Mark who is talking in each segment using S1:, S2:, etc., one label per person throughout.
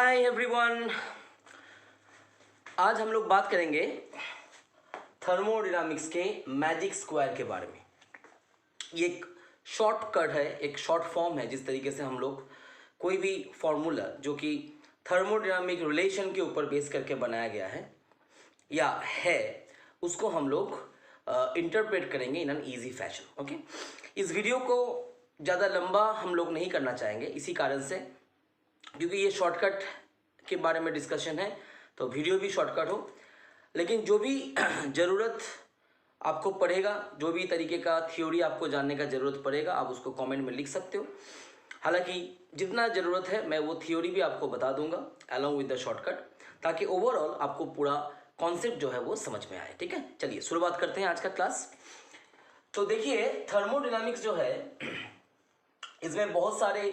S1: Hi everyone. आज हम लोग बात करेंगे थर्मोडायनामिक्स के मैजिक स्क्वायर के बारे में। ये एक शॉर्टकट है, एक शॉर्ट फॉर्म है जिस तरीके से हम लोग कोई भी फॉर्मूला जो कि थर्मोडायनामिक रिलेशन के ऊपर बेस करके बनाया गया है या है उसको हम लोग इंटरप्रेट करेंगे in an easy fashion. Okay, इस वीडियो को ज़्यादा लंबा हम लोग नहीं करना चाहेंगे इसी कारण से, क्योंकि ये शॉर्टकट के बारे में डिस्कशन है तो वीडियो भी शॉर्टकट हो। लेकिन जो भी ज़रूरत आपको पड़ेगा, जो भी तरीके का थ्योरी आपको जानने का ज़रूरत पड़ेगा, आप उसको कमेंट में लिख सकते हो। हालांकि जितना ज़रूरत है मैं वो थ्योरी भी आपको बता दूंगा अलॉन्ग विद द शॉर्टकट, ताकि ओवरऑल आपको पूरा कॉन्सेप्ट जो है वो समझ में आए। ठीक है, चलिए शुरुआत करते हैं आज का क्लास। तो देखिए, थर्मोडायनामिक्स जो है इसमें बहुत सारे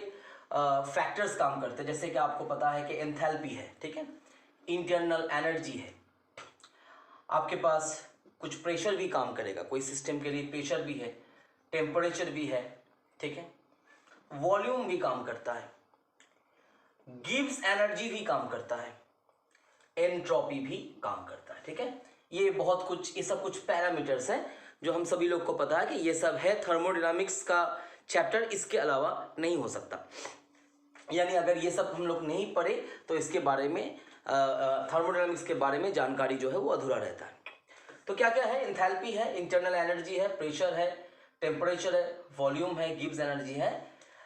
S1: फैक्टर्स काम करते हैं। जैसे कि आपको पता है कि एंथैल्पी है, ठीक है, इंटरनल एनर्जी है, आपके पास कुछ प्रेशर भी काम करेगा, कोई सिस्टम के लिए प्रेशर भी है, टेम्परेचर भी है, ठीक है, वॉल्यूम भी काम करता है, गिब्स एनर्जी भी काम करता है, एंट्रोपी भी काम करता है। ठीक है, ये सब कुछ पैरामीटर्स हैं जो हम सभी लोग को पता है कि ये सब है। थर्मोडायनामिक्स का चैप्टर इसके अलावा नहीं हो सकता, यानी अगर ये सब हम लोग नहीं पढ़े तो इसके बारे में थर्मोडायनामिक्स के बारे में जानकारी जो है वो अधूरा रहता है। तो क्या क्या है? एंथैल्पी है, इंटरनल एनर्जी है, प्रेशर है, टेम्परेचर है, वॉल्यूम है, गिब्स एनर्जी है,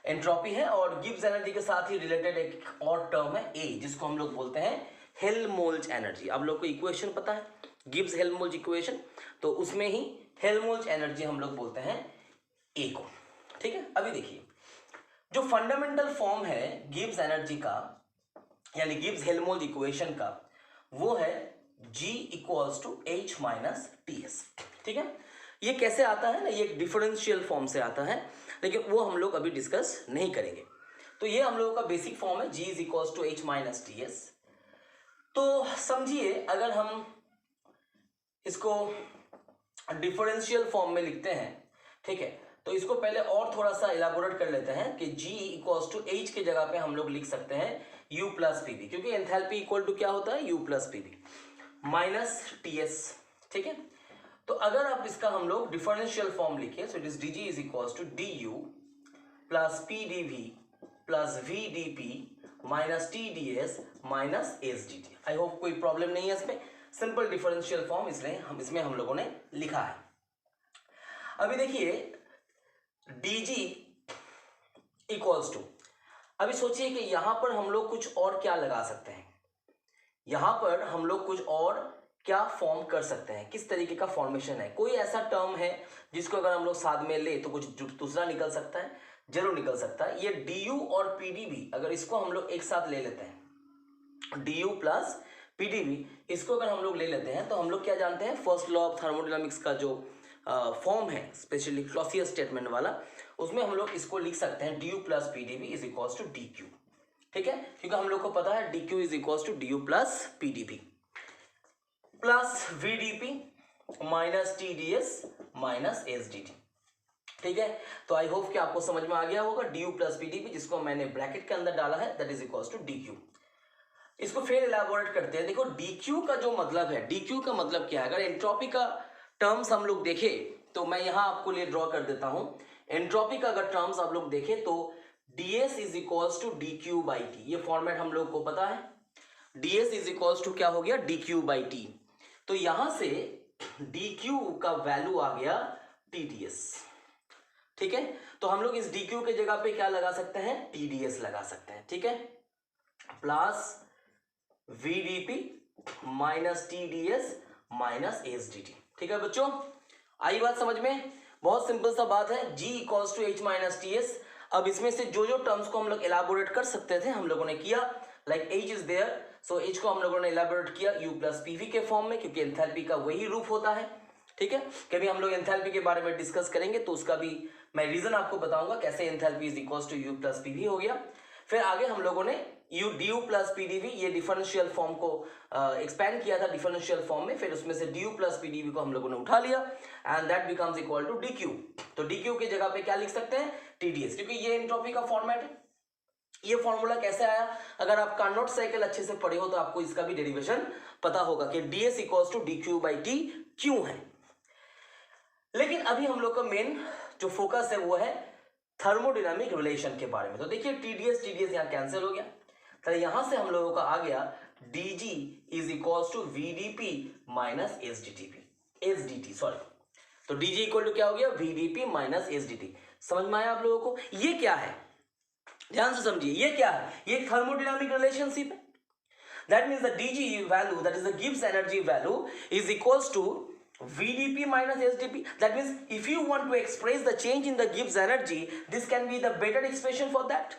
S1: एंट्रोपी है, और गिब्स एनर्जी के साथ ही रिलेटेड एक और टर्म है ए, जिसको हम लोग बोलते हैं हेल्महोल्ट्ज एनर्जी। आप लोग को इक्वेशन पता है, गिब्स हेल्महोल्ट्ज इक्वेशन, तो उसमें ही हेल्महोल्ट्ज एनर्जी हम लोग बोलते हैं ए को। ठीक है, अभी देखिए, जो फंडामेंटल फॉर्म है गिब्स एनर्जी का यानी गिब्स हेल्महोल्ट्ज इक्वेशन का, वो है G equals to H minus TS। ठीक है, ये कैसे आता है ना, ये एक डिफरेंशियल फॉर्म से आता है, लेकिन वो हम लोग अभी डिस्कस नहीं करेंगे। तो ये हम लोगों का बेसिक फॉर्म है, G is equals to H minus TS। तो समझिए, अगर हम इसको डिफरेंशियल फॉर्म में लिखते हैं, ठीक है, तो इसको पहले और थोड़ा सा इलाबोरेट कर लेते हैं कि G इक्वल्स टू H के जगह पे हम लोग लिख सकते हैं U प्लस पी बी, क्योंकि एंथैल्पी इक्वल टू क्या होता है? U plus P V minus TS। ठीक है, तो अगर आप इसका हम लोग डिफरेंशियल फॉर्म लिखें, so it is DG is equals to DU plus PdV plus VdP minus TdS minus SdT। I hope कोई प्रॉब्लम नहीं है इसमें, सिंपल डिफरेंशियल फॉर्म इसमें हम लोगों ने लिखा है। अभी देखिए, DG इक्वल्स टू, अभी सोचिए कि यहां पर हम लोग कुछ और क्या लगा सकते हैं, यहां पर हम लोग कुछ और क्या फॉर्म कर सकते हैं, किस तरीके का फॉर्मेशन है। कोई ऐसा टर्म है जिसको अगर हम लोग साथ में ले तो कुछ दूसरा निकल सकता है, जरूर निकल सकता है। ये DU और PdV, अगर इसको हम लोग एक साथ ले लेते हैं, DU प्लस PdV, इसको अगर हम लोग ले लेते हैं तो हम लोग क्या जानते हैं, फर्स्ट लॉ ऑफ थर्मोडायनामिक्स का जो फॉर्म है, स्पेशली क्लॉसियस स्टेटमेंट वाला, उसमें हम लोग इसको लिख सकते हैं DU plus PdV is equals to DQ। ठीक है, क्योंकि हम लोग को पता है DQ is equals to DU plus PdV plus VdP minus TdS minus SdT। ठीक है, तो आई होप कि आपको समझ में आ गया होगा। DU प्लस PdV, जिसको मैंने ब्रैकेट के अंदर डाला है, that is equals to DQ। इसको फिर इलैबोरेट करते हैं। देखो, DQ का जो मतलब है, DQ का मतलब क्या है? अगर एंट्रोपी का टर्म्स हम लोग देखें तो मैं यहां आपको लिए ड्रॉ कर देता हूं। एंट्रोपी का अगर टर्म्स आप लोग देखें तो DS is equals to DQ by T, ये फॉर्मेट हम लोग को पता है। DS इज इक्वल्स टू क्या हो गया? DQ by T। तो यहां से DQ का वैल्यू आ गया TdS। ठीक है, तो हम लोग इस DQ के जगह पे क्या लगा सकते हैं? TdS लगा सकते हैं। ठीक है, plus VdP minus TdS minus SdT। ठीक है बच्चों, आई बात समझ में? बहुत सिंपल सा बात है, G equals to H minus TS। अब इसमें से जो जो टर्म्स को हम लोग इलाबोरेट कर सकते थे हम लोगों ने किया, like H is there, so H को हम लोगों ने इलाबोरेट किया U प्लस PV के फॉर्म में, क्योंकि एंथैल्पी का वही रूप होता है। ठीक है, कभी हम लोग एंथैल्पी के बारे में डिस्कस करेंगे तो उसका भी मैं रीजन आपको बताऊंगा कैसे enthalpy is equals to U plus PV हो गया। फिर आगे हम लोगों ने DU प्लस PdV, ये डिफरेंशियल फॉर्म को एक्सपैंड किया था डिफरेंशियल फॉर्म में, फिर उसमें से DU प्लस PdV को हम लोगों ने उठा लिया and that becomes equal to DQ। तो DQ की जगह पे क्या लिख सकते हैं? TdS, क्योंकि ये एंट्रोपी का फॉर्मेट है। ये फॉर्मूला कैसे आया? अगर आप कार्नोट साइकिल अच्छे से पढ़े हो तो आपको इसका भी डेरिवेशन पता होगा कि ds इक्वल्स टू dq/t क्यों है। लेकिन अभी हम लोग का मेन जो फोकस है वो है थर्मोडायनामिक रिलेशन के बारे में। तो देखिए TDS यहाँ कैंसिल हो गया, तो यहां से हम लोगों का आ गया dg is equals to VdP minus SDT sorry. तो dg इक्वल टू क्या हो गया? VdP minus SDT। समझ में आया आप लोगों को? ये क्या है, ध्यान से समझिए, ये क्या है? ये थर्मोडायनामिक रिलेशनशिप है। That means the dg value, that is the Gibbs energy value, is equals to VdP minus SdP. That means if you want to express the change in the Gibbs energy, this can be the better expression for that.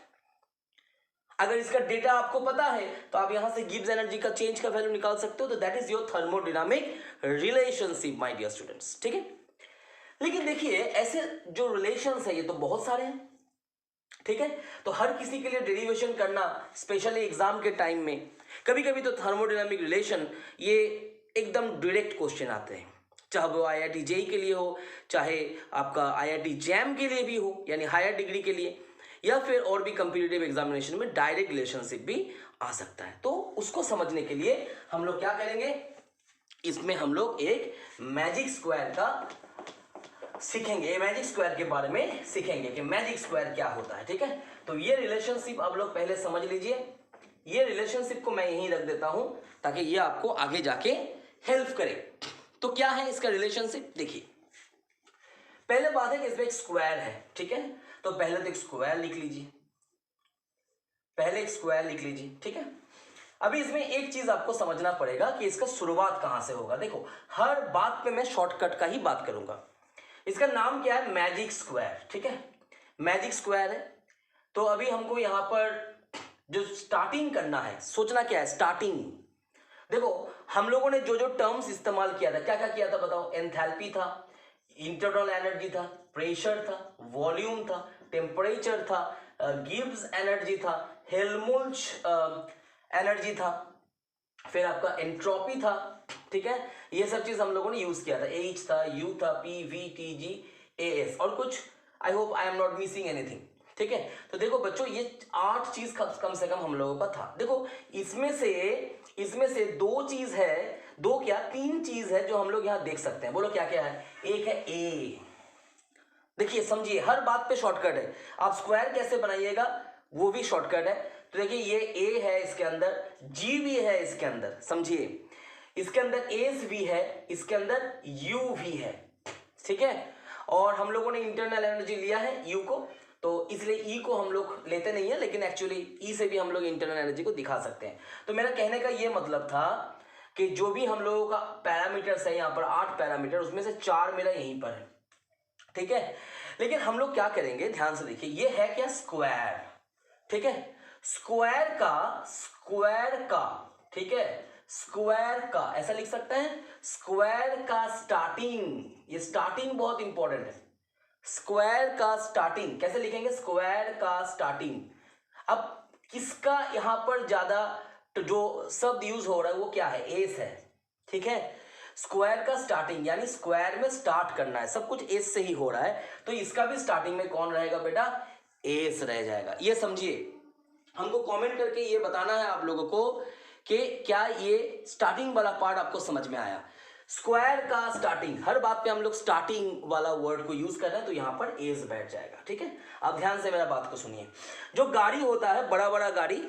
S1: अगर इसका data आपको पता है तो आप यहां से Gibbs energy का चेंज का वैल्यू निकाल सकते हो। तो that is your thermodynamic relationship my dear students, ठीक है। लेकिन देखिए ऐसे जो रिलेशंस है ये तो बहुत सारे हैं, ठीक है। तो हर किसी के लिए डेरिवेशन करना, स्पेशली एग्जाम के टाइम में कभी कभी तो थर्मोडायनामिक रिलेशन ये एकदम डायरेक्ट क्वेश्चन आते हैं, चाहे वो IIT JEE के लिए हो, चाहे आपका IIT JAM के लिए भी हो, यानी हायर डिग्री के लिए, या फिर और भी कम्पिटिटिव एग्जामिनेशन में डायरेक्ट रिलेशनशिप भी आ सकता है। तो उसको समझने के लिए हम लोग क्या करेंगे, इसमें हम लोग एक मैजिक स्क्वायर का सीखेंगे, मैजिक स्क्वायर के बारे में सीखेंगे कि मैजिक स्क्वायर क्या होता है, ठीक है। तो ये रिलेशनशिप आप लोग पहले समझ लीजिए। ये रिलेशनशिप को मैं यहीं रख देता हूं ताकि ये आपको आगे जाके हेल्प करे। तो क्या है इसका रिलेशनशिप? देखिए पहले बात है कि इसमें एक स्क्वायर है, ठीक है। तो पहले तो एक स्क्वायर लिख लीजिए, पहले एक स्क्वायर लिख लीजिए, ठीक है। अभी इसमें एक चीज आपको समझना पड़ेगा कि इसका शुरुआत कहां से होगा। देखो हर बात पे मैं शॉर्टकट का ही बात करूंगा। इसका नाम क्या है? मैजिक स्क्वायर, ठीक है। मैजिक स्क्वायर है। तो अभी हमको यहां पर जो स्टार्टिंग करना है, सोचना क्या है स्टार्टिंग। देखो हम लोगों ने जो जो टर्म्स इस्तेमाल किया था, क्या क्या किया था बताओ? एंथैल्पी था, इंटरनल एनर्जी था, प्रेशर था, वॉल्यूम था, टेम्परेचर था, गिब्स एनर्जी था, हेल्महोल्ट्ज एनर्जी था, फिर आपका एंट्रोपी था, ठीक है। ये सब चीज हम लोगों ने यूज किया था। H था, U था, P, V, T, G, AS और कुछ, I hope I am not missing anything, ठीक है। तो देखो बच्चों ये 8 चीज कम से कम हम लोगों का था। देखो इसमें से 2 चीज है, 2 क्या 3 चीज है जो हम लोग यहाँ देख सकते हैं। बोलो क्या क्या है? एक है A। देखिए समझिए हर बात पे शॉर्टकट है। आप स्क्वायर कैसे बनाइएगा वो भी शॉर्टकट है। तो देखिए ये A है, इसके अंदर G भी है, इसके अंदर समझिए, इसके अंदर एस भी है, इसके अंदर यू भी है, ठीक है। और हम लोगों ने इंटरनल एनर्जी लिया है यू को, तो इसलिए ई को हम लोग लेते नहीं है, लेकिन एक्चुअली ई से भी हम लोग इंटरनल एनर्जी को दिखा सकते हैं। तो मेरा कहने का ये मतलब था कि जो भी हम लोगों का पैरामीटर्स है यहाँ पर 8 पैरामीटर, उसमें से 4 मेरा यहीं पर है, ठीक है। लेकिन हम लोग क्या करेंगे, ध्यान से देखिए, ये है क्या स्क्वायर, ठीक है। स्क्वायर का ठीक है, स्क्वायर का ऐसा लिख सकते हैं, स्क्वायर का स्टार्टिंग, ये स्टार्टिंग बहुत इंपॉर्टेंट है। स्क्वायर का स्टार्टिंग कैसे लिखेंगे? स्क्वायर का स्टार्टिंग। अब किसका यहां पर ज्यादा जो शब्द यूज हो रहा है वो क्या है? एस है, ठीक है। स्क्वायर का स्टार्टिंग यानी स्क्वायर में स्टार्ट करना है, सब कुछ एस से ही हो रहा है, तो इसका भी स्टार्टिंग में कौन रहेगा बेटा? एस रह जाएगा। ये समझिए, हमको कमेंट करके ये बताना है आप लोगों को कि क्या ये स्टार्टिंग वाला पार्ट आपको समझ में आया। स्क्वायर का स्टार्टिंग, हर बात पे हम लोग स्टार्टिंग वाला वर्ड को यूज कर रहे हैं, तो यहां पर एस बैठ जाएगा, ठीक है। अब ध्यान से मेरा बात को सुनिए। जो गाड़ी होता है, बड़ा बड़ा गाड़ी,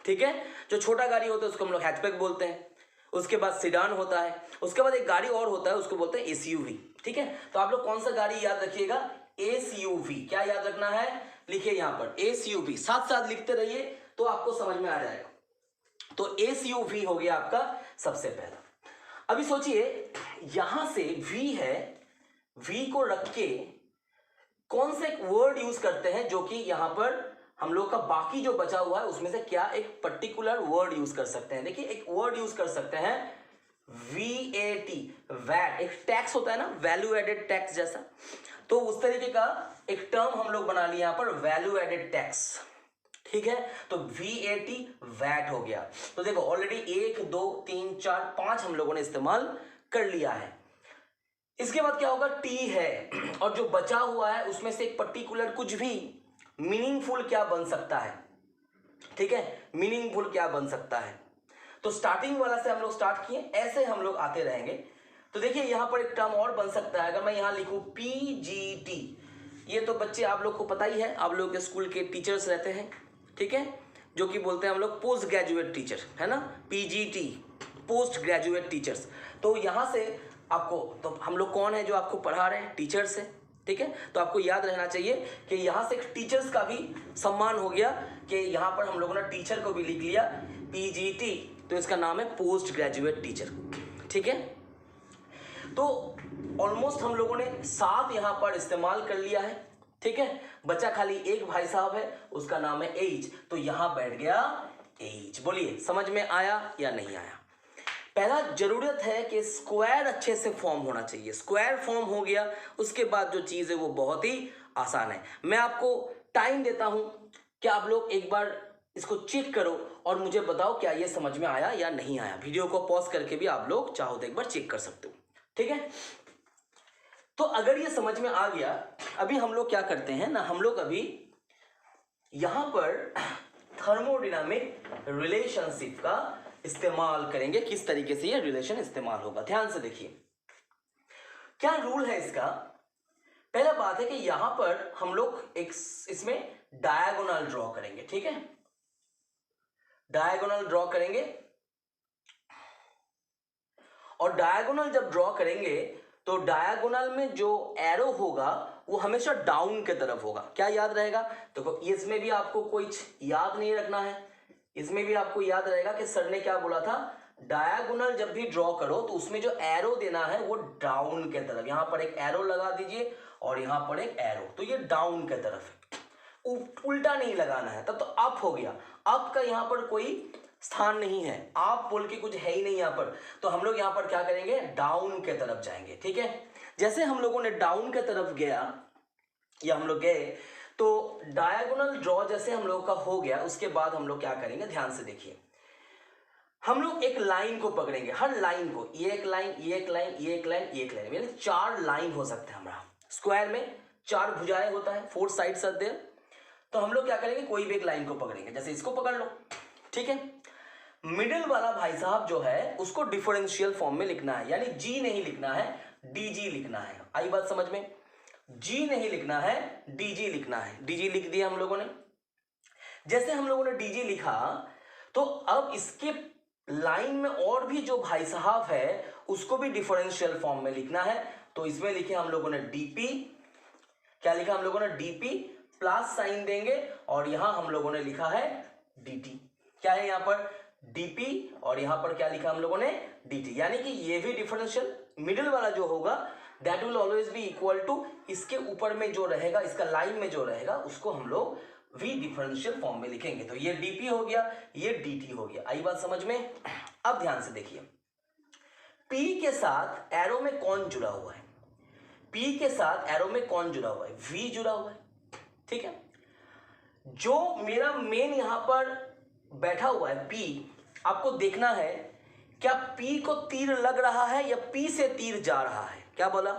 S1: ठीक है, जो छोटा गाड़ी होता है उसको हम लोग हैचबैक बोलते हैं, उसके बाद सिडान होता है, उसके बाद एक गाड़ी और होता है उसको बोलते हैं एसयूवी, ठीक है। तो आप लोग कौन सा गाड़ी याद रखिएगा? एसयूवी। क्या याद रखना है? लिखिए यहां पर एसयूवी, साथ साथ लिखते रहिए तो आपको समझ में आ जाएगा। तो एसयूवी हो गया आपका सबसे पहला। अभी सोचिए यहां से V है, V को रख के कौन से वर्ड यूज करते हैं जो कि यहां पर हम लोग का बाकी जो बचा हुआ है उसमें से क्या एक पर्टिकुलर वर्ड यूज कर सकते हैं? देखिए एक वर्ड यूज कर सकते हैं VAT, वैट। एक टैक्स होता है ना, वैल्यू एडेड टैक्स जैसा, तो उस तरीके का एक टर्म हम लोग बना लिया यहां पर, वैल्यू एडेड टैक्स, ठीक है। तो VAT वैट हो गया। तो देखो ऑलरेडी 1 2 3 4 5 हम लोगों ने इस्तेमाल कर लिया है। इसके बाद क्या होगा? T है, और जो बचा हुआ है उसमें से एक पर्टिकुलर कुछ भी मीनिंगफुल क्या बन सकता है? ठीक है, मीनिंगफुल क्या बन सकता है। तो स्टार्टिंग वाला से हम लोग स्टार्ट किए, ऐसे हम लोग आते रहेंगे। तो देखिए यहाँ पर एक टर्म और बन सकता है, अगर मैं यहाँ लिखूँ PGT, ये तो बच्चे आप लोग को पता ही है, आप लोग के स्कूल के टीचर्स रहते हैं, ठीक है, जो कि बोलते हैं हम लोग पोस्ट ग्रेजुएट टीचर, है ना, PGT, पोस्ट ग्रेजुएट टीचर्स। तो यहाँ से आपको, तो हम लोग कौन है जो आपको पढ़ा रहे हैं, टीचर्स है, ठीक है। तो आपको याद रहना चाहिए कि यहाँ से टीचर्स का भी सम्मान हो गया, कि यहाँ पर हम लोगों ने टीचर को भी लिख लिया PGT, तो इसका नाम है पोस्ट ग्रेजुएट टीचर, ठीक है। तो ऑलमोस्ट हम लोगों ने 7 यहाँ पर इस्तेमाल कर लिया है, ठीक है। बचा खाली एक भाई साहब है, उसका नाम है एज, तो यहाँ बैठ गया एज। बोलिए समझ में आया या नहीं आया। पहला जरूरत है कि स्क्वायर अच्छे से फॉर्म होना चाहिए, स्क्वायर फॉर्म हो गया, उसके बाद जो चीज़ है वो बहुत ही आसान है। मैं आपको टाइम देता हूं कि आप लोग एक बार इसको चेक करो और मुझे बताओ क्या ये समझ में आया या नहीं आया। वीडियो को पॉज करके भी आप लोग चाहो तो एक बार चेक कर सकते हो, ठीक है। तो अगर ये समझ में आ गया, अभी हम लोग क्या करते हैं ना, हम लोग अभी यहां पर थर्मोडायनामिक रिलेशनशिप का इस्तेमाल करेंगे। किस तरीके से ये रिलेशन इस्तेमाल होगा, ध्यान से देखिए। क्या रूल है इसका। पहला बात है कि यहां पर हम लोग एक इसमें डायगोनल ड्रॉ करेंगे, ठीक है, डायगोनल ड्रॉ करेंगे। और डायगोनल जब ड्रॉ करेंगे तो डायगोनल में जो एरो होगा वो हमेशा डाउन के तरफ होगा। क्या याद रहेगा, देखो इसमें भी आपको कुछ याद नहीं रखना है, इसमें भी आपको याद रहेगा कि सर ने क्या बोला था, डायगोनल जब भी ड्रॉ करो तो उसमें जो एरो देना है वो डाउन के तरफ। यहां पर एक एरो लगा दीजिए और यहां पर एक एरो, तो ये डाउन के तरफ है, उल्टा नहीं लगाना है, तब तो अप हो गया। अप का यहां पर कोई स्थान नहीं है, आप बोल के कुछ है ही नहीं यहां पर, तो हम लोग यहां पर क्या करेंगे, डाउन के तरफ जाएंगे, ठीक है। जैसे हम लोगों ने डाउन के तरफ गया या हम लोग गए, तो डायगोनल ड्रॉ जैसे हम लोग का हो गया, उसके बाद हम लोग क्या करेंगे, ध्यान से देखिए। हम लोग एक लाइन को पकड़ेंगे, हर लाइन को, ये एक लाइन, ये एक लाइन, ये एक लाइन, ये एक लाइन, यानी 4 लाइन हो सकते हैं हमारा। स्क्वायर में 4 भुजाएं होता है, 4 साइड्स आर देयर। तो हम लोग क्या करेंगे, कोई भी एक लाइन को पकड़ेंगे, जैसे इसको पकड़ लो, ठीक है। मिडिल वाला भाई साहब जो है उसको डिफरेंशियल फॉर्म में लिखना है, यानी जी नहीं लिखना है, डीजी लिखना है। आई बात समझ में, जी नहीं लिखना है, डीजी लिखना है। डीजी लिख दिया हम लोगों ने। जैसे हम लोगों ने डीजी लिखा, तो अब इसके लाइन में और भी जो भाई साहब है उसको भी डिफरेंशियल फॉर्म में लिखना है। तो इसमें लिखे हम लोगों ने डीपी, क्या लिखा हम लोगों ने, डीपी, प्लस साइन देंगे और यहां हम लोगों ने लिखा है डीटी। क्या है यहां पर, डीपी, और यहां पर क्या लिखा हम लोगों ने, डीटी। यानी कि ये भी डिफरेंशियल, मिडिल वाला जो होगा that will always be equal to, इसके ऊपर में जो रहेगा, इसका लाइन में जो रहेगा उसको हम लोग भी डिफरेंशियल फॉर्म में लिखेंगे। तो ये डीपी हो गया, ये डीटी हो गया। आई बात समझ में। अब ध्यान से देखिए, पी के साथ एरो में कौन जुड़ा हुआ है, पी के साथ एरो में कौन जुड़ा हुआ है, वी जुड़ा हुआ है, ठीक है। जो मेरा मेन यहां पर बैठा हुआ है पी, आपको देखना है क्या पी को तीर लग रहा है या पी से तीर जा रहा है। क्या बोला,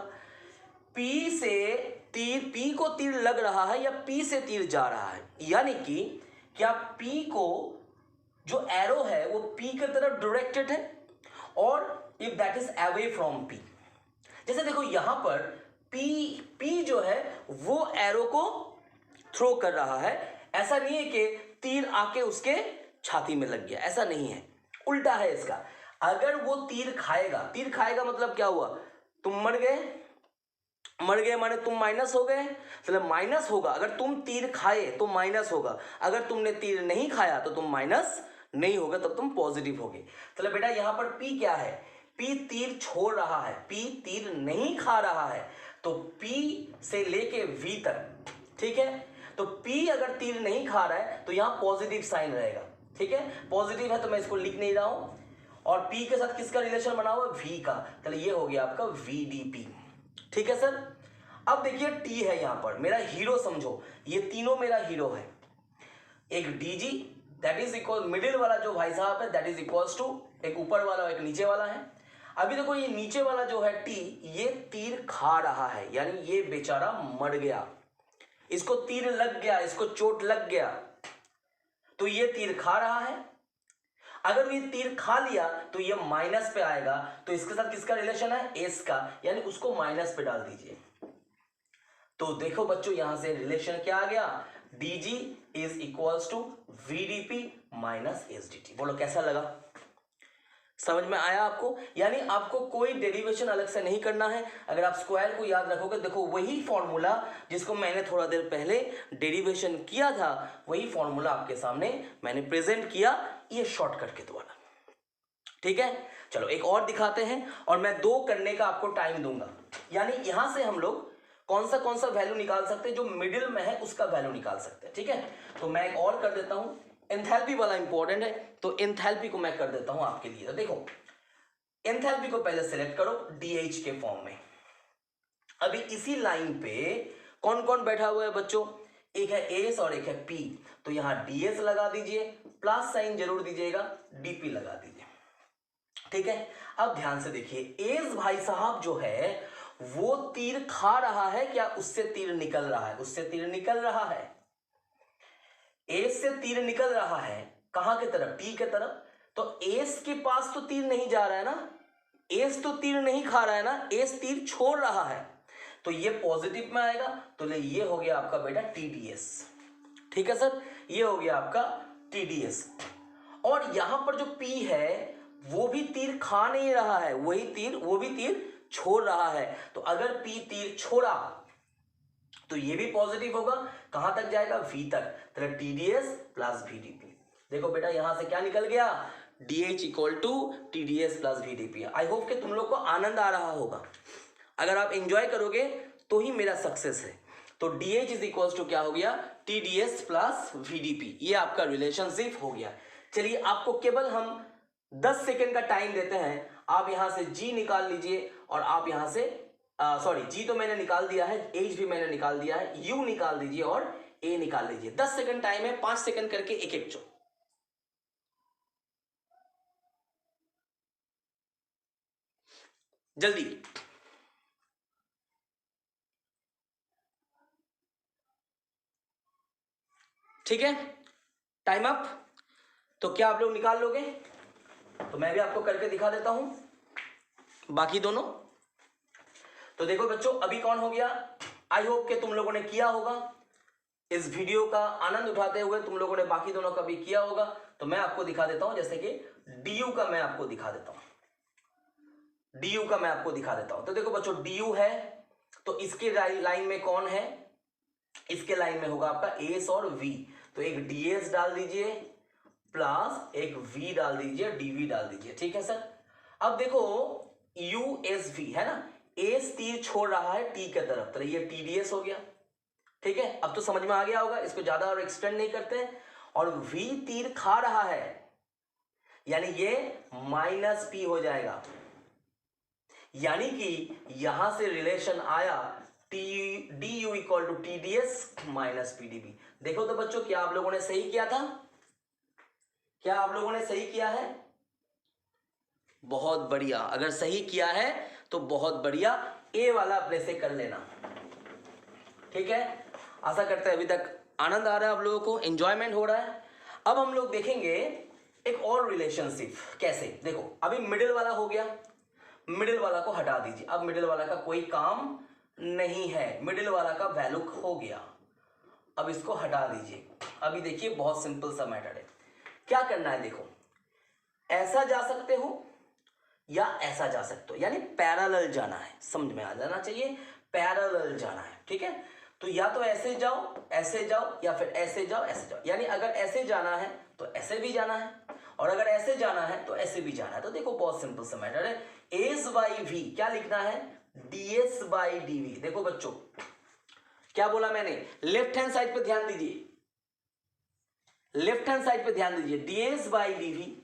S1: पी से तीर, पी को तीर लग रहा है या पी से तीर जा रहा है। यानी कि क्या पी को जो एरो है वो पी की तरफ डायरेक्टेड है, और if that is away from P. जैसे देखो यहां पर पी जो है वो एरो को थ्रो कर रहा है, ऐसा नहीं है कि तीर आके उसके छाती में लग गया, ऐसा नहीं है, उल्टा है इसका। अगर वो तीर खाएगा, तीर खाएगा मतलब क्या हुआ, तुम मर गए, मर गए माने तुम माइनस हो गए, मतलब माइनस होगा। अगर तुम तीर खाए तो माइनस होगा, अगर तुमने तीर नहीं खाया तो तुम माइनस नहीं होगा, तब तुम पॉजिटिव होगे। चलो बेटा यहां पर पी क्या है, पी तीर छोड़ रहा है, पी तीर नहीं खा रहा है, तो पी से लेके वी तक, ठीक है। तो पी अगर तीर नहीं खा रहा है तो यहां पॉजिटिव साइन रहेगा, ठीक है, पॉजिटिव है तो मैं इसको लिख नहीं रहा हूं। और पी के साथ किसका रिलेशन बना हुआ है, वी का, चलो ये हो गया आपका वीडीपी, ठीक है सर। अब देखिए टी है यहां पर, मेरा हीरो समझो, ये तीनों मेरा हीरो है। एक DG that is equal, middle वाला जो भाई साहब है दैट इज इक्वल्स टू, एक ऊपर वाला एक नीचे वाला है। अभी देखो ये नीचे वाला जो है टी, ये तीर खा रहा है, यानी ये बेचारा मर गया, इसको तीर लग गया, इसको चोट लग गया। तो ये तीर खा रहा है, अगर ये तीर खा लिया तो ये माइनस पे आएगा, तो इसके साथ किसका रिलेशन है, एस का, यानी उसको माइनस पे डाल दीजिए। तो देखो बच्चों यहां से रिलेशन क्या आ गया, dg is equals to vdp minus sdt। बोलो कैसा लगा, समझ में आया आपको? यानी आपको कोई डेरिवेशन अलग से नहीं करना है। अगर आप स्क्वायर को याद रखोगे, देखो वही फॉर्मूला जिसको मैंने थोड़ा देर पहले डेरिवेशन किया था, वही फॉर्मूला आपके सामने मैंने प्रेजेंट किया, ये शॉर्टकट के द्वारा। ठीक है, चलो एक और दिखाते हैं, और मैं 2 करने का आपको टाइम दूंगा। यानी यहां से हम लोग कौन सा वैल्यू निकाल सकते हैं, जो मिडिल में है उसका वैल्यू निकाल सकते हैं। ठीक है, तो मैं एक और कर देता हूं, एंथैल्पी वाला इंपॉर्टेंट है, तो एंथैल्पी को मैं कर देता हूं आपके लिए। तो देखो एंथैल्पी को पहले सिलेक्ट करो डीएच के फॉर्म में। अभी इसी लाइन पे कौन कौन बैठा हुआ है बच्चों, एक है एस और एक है पी, तो यहां डीएस लगा दीजिए, प्लस साइन जरूर दीजिएगा, डीपी लगा दीजिए। ठीक है, अब ध्यान से देखिए, एस भाई साहब जो है वो तीर खा रहा है, क्या उससे तीर निकल रहा है, उससे तीर निकल रहा है, एस से तीर निकल रहा है, कहां के तरफ, पी के तरफ। तो एस के पास तो तीर नहीं जा रहा है ना, एस तो तीर नहीं खा रहा है ना, एस तीर छोड़ रहा है, तो ये पॉजिटिव में आएगा, तो ये हो गया आपका बेटा टीडीएस। ठीक है सर, ये हो गया आपका टीडीएस। और यहां पर जो पी है वो भी तीर खा नहीं रहा है, वही तीर, वो भी तीर छोड़ रहा है, तो अगर पी तीर छोड़ा तो ये भी पॉजिटिव होगा, कहां तक जाएगा, वी तक, तो टीडीएस प्लस वीडीपी। देखो बेटा यहां से क्या निकल गया, DH equal to TDS plus VDP. I hope कि तुम लोग को आनंद आ रहा होगा, अगर आप एंजॉय करोगे तो ही मेरा सक्सेस है। तो डीएच इज इक्वल टू क्या हो गया, टीडीएस प्लस वीडीपी, ये आपका रिलेशनशिप हो गया। चलिए आपको केवल हम 10 सेकेंड का टाइम देते हैं, आप यहां से जी निकाल लीजिए, और आप यहां से सॉरी जी तो मैंने निकाल दिया है, एच भी मैंने निकाल दिया है, यू निकाल दीजिए और ए निकाल लीजिए। 10 सेकंड टाइम है, 5 सेकंड करके एक एक चो। जल्दी, ठीक है, टाइम अप। तो क्या आप लोग निकाल लोगे, तो मैं भी आपको करके दिखा देता हूं बाकी दोनों। तो देखो बच्चों अभी कौन हो गया, आई होप कि तुम लोगों ने किया होगा, इस वीडियो का आनंद उठाते हुए तुम लोगों ने बाकी दोनों का भी किया होगा। तो मैं आपको दिखा देता हूं, जैसे कि डी का मैं आपको दिखा देता हूं, डी का मैं आपको दिखा देता हूं। तो देखो बच्चों डी है, तो इसके लाइन में कौन है, इसके लाइन में होगा आपका एस और वी, तो एक डीएस डाल दीजिए प्लस एक वी डाल दीजिए, डीवी डाल दीजिए। ठीक है सर, अब देखो यूएसवी है ना, एस तीर छोड़ रहा है टी के तरफ, तो ये टीडीएस हो गया। ठीक है, अब तो समझ में आ गया होगा, इसको ज्यादा और एक्सटेंड नहीं करते हैं। और वी तीर खा रहा है, यानी ये माइनस पी हो जाएगा, यानी कि यहां से रिलेशन आया D U equal to T D S minus PDB. देखो तो बच्चों क्या आप लोगों ने सही किया था, क्या आप लोगों ने सही किया है, बहुत बढ़िया। अगर सही किया है तो बहुत बढ़िया, ए वाला अपने से कर लेना। ठीक है, आशा करते हैं अभी तक आनंद आ रहा है आप लोगों को, एंजॉयमेंट हो रहा है। अब हम लोग देखेंगे एक और रिलेशनशिप कैसे। देखो अभी मिडिल वाला हो गया, मिडिल वाला को हटा दीजिए, अब मिडिल वाला का कोई काम नहीं है, मिडिल वाला का वैल्यू हो गया, अब इसको हटा दीजिए। अभी देखिए बहुत सिंपल सा मैटर है, क्या करना है, देखो ऐसा जा सकते हो या ऐसा जा सकते हो, यानी पैरेलल जाना है, समझ में आ जाना चाहिए, पैरेलल जाना है। ठीक है, तो या तो ऐसे जाओ या फिर ऐसे जाओ ऐसे जाओ, यानी अगर ऐसे जाना है तो ऐसे भी जाना है, और अगर ऐसे जाना है तो ऐसे भी जाना है। तो देखो बहुत सिंपल सा मैटर है, एस बाई वी क्या लिखना है, डीएस बाई डीवी। देखो बच्चों क्या बोला मैंने, लेफ्ट हैंड साइड पे ध्यान दीजिए, लेफ्ट हैंड साइड पे ध्यान दीजिए, DS by DV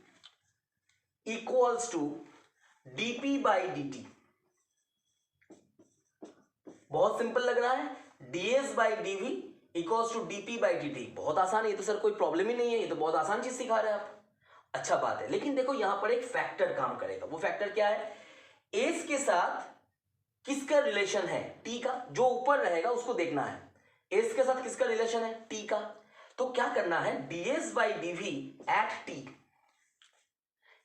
S1: equals to DP by DT. बहुत सिंपल लग रहा है, DS by DV equals to DP by DT. बहुत आसान है ये तो सर, कोई प्रॉब्लम ही नहीं है, ये तो बहुत आसान चीज सिखा रहे हैं आप, अच्छा बात है। लेकिन देखो यहां पर एक फैक्टर काम करेगा, वो फैक्टर क्या है, एस के साथ किसका रिलेशन है, टी का, जो ऊपर रहेगा उसको देखना है। एस के साथ किसका रिलेशन है, टी का, तो क्या करना है, ds by dv at t,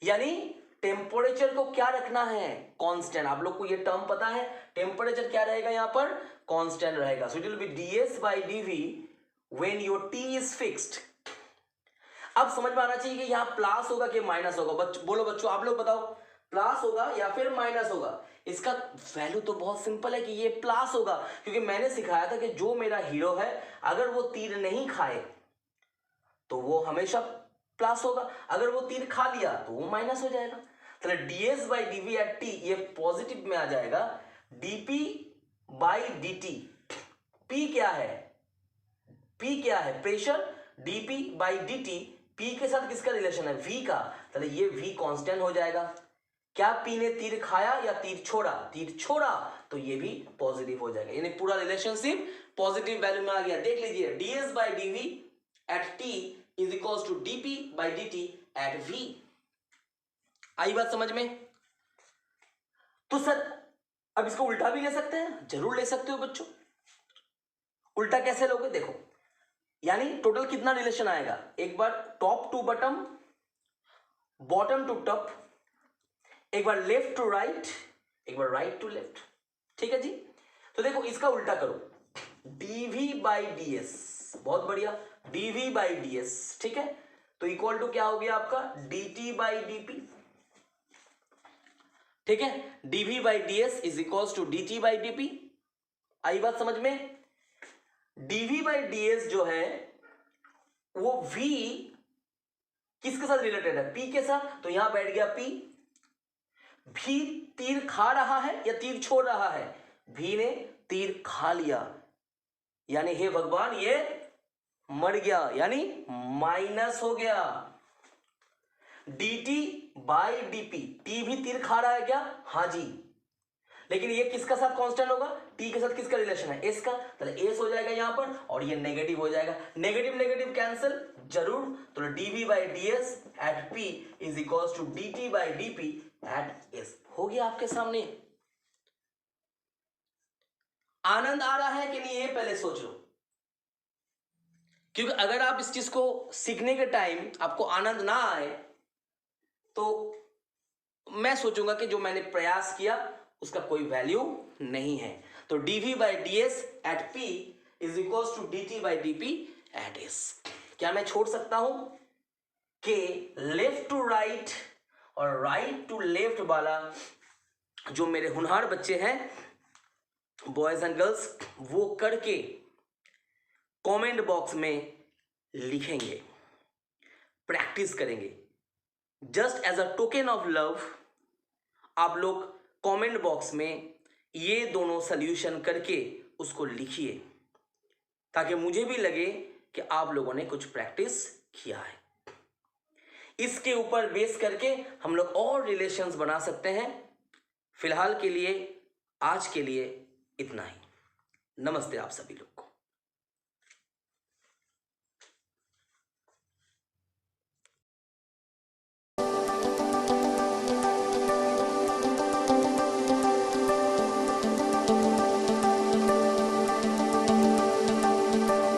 S1: यानी टेम्परेचर को क्या रखना है, कांस्टेंट। आप लोग को ये टर्म पता है, टेम्परेचर क्या रहेगा यहां पर, कांस्टेंट रहेगा। So it will be ds by dv when your t is fixed. अब समझ में आना चाहिए कि यहां प्लस होगा कि माइनस होगा। बोलो बच्चों, आप लोग बताओ, प्लस होगा या फिर माइनस होगा। इसका वैल्यू तो बहुत सिंपल है कि ये प्लस होगा, क्योंकि मैंने सिखाया था कि जो मेरा हीरो है अगर वो तीर नहीं खाए तो वो हमेशा प्लस होगा, अगर वो तीर खा लिया तो वो माइनस हो जाएगा। तो ds by dv at t ये पॉजिटिव में आ जाएगा, dp बाई dt। p क्या है, p क्या है, pressure. dp by dt, p के साथ किसका रिलेशन है, v का। तो ये v कांस्टेंट हो जाएगा। क्या p ने तीर खाया या तीर छोड़ा, तीर छोड़ा, तो ये भी पॉजिटिव हो जाएगा। यानी पूरा रिलेशनशिप पॉजिटिव वैल्यू में आ गया। देख लीजिए, ds by dv at t is equals to dp by dt at v। आई बात समझ में। तो सर अब इसको उल्टा भी ले सकते हैं, जरूर ले सकते हो बच्चों। उल्टा कैसे लोगे, देखो, यानी टोटल कितना रिलेशन आएगा, एक बार top to bottom, bottom to top, एक बार लेफ्ट टू राइट, एक बार राइट टू लेफ्ट। ठीक है जी। तो देखो इसका उल्टा करो, dv बाई ds, बहुत बढ़िया, dv बाई ds, ठीक है। तो इक्वल टू क्या हो गया आपका, dt बाई dp, ठीक है। dv by ds is equals to dt by dp। आई बात समझ में। dv बाई ds जो है वो v किसके साथ रिलेटेड है, p के साथ। तो यहां बैठ गया p, भी तीर खा रहा है या तीर छोड़ रहा है, भी ने तीर खा लिया, यानी हे भगवान ये मर गया, यानी माइनस हो गया। dt बाई dp, t भी तीर खा रहा है क्या, हाँ जी, लेकिन ये किसका साथ कांस्टेंट होगा, t के साथ किसका रिलेशन है, s का। तो s हो जाएगा यहां पर, और ये नेगेटिव हो जाएगा, नेगेटिव नेगेटिव कैंसिल जरूर। तो dv by ds at p is equals to dt by dp at s। हो गया आपके सामने। आनंद आ रहा है कि नहीं ये पहले सोच लो, क्योंकि अगर आप इस चीज को सीखने के टाइम आपको आनंद ना आए तो मैं सोचूंगा कि जो मैंने प्रयास किया उसका कोई वैल्यू नहीं है। तो dv by ds at p is equals to dt by dp at s। क्या मैं छोड़ सकता हूं कि लेफ्ट टू राइट और राइट टू लेफ्ट वाला जो मेरे होनहार बच्चे हैं, बॉयज एंड गर्ल्स, वो करके कमेंट बॉक्स में लिखेंगे, प्रैक्टिस करेंगे। Just as a token of love आप लोग कमेंट बॉक्स में ये दोनों सॉल्यूशन करके उसको लिखिए, ताकि मुझे भी लगे कि आप लोगों ने कुछ प्रैक्टिस किया है। इसके ऊपर बेस करके हम लोग और रिलेशंस बना सकते हैं। फिलहाल के लिए, आज के लिए इतना ही। नमस्ते आप सभी लोग को।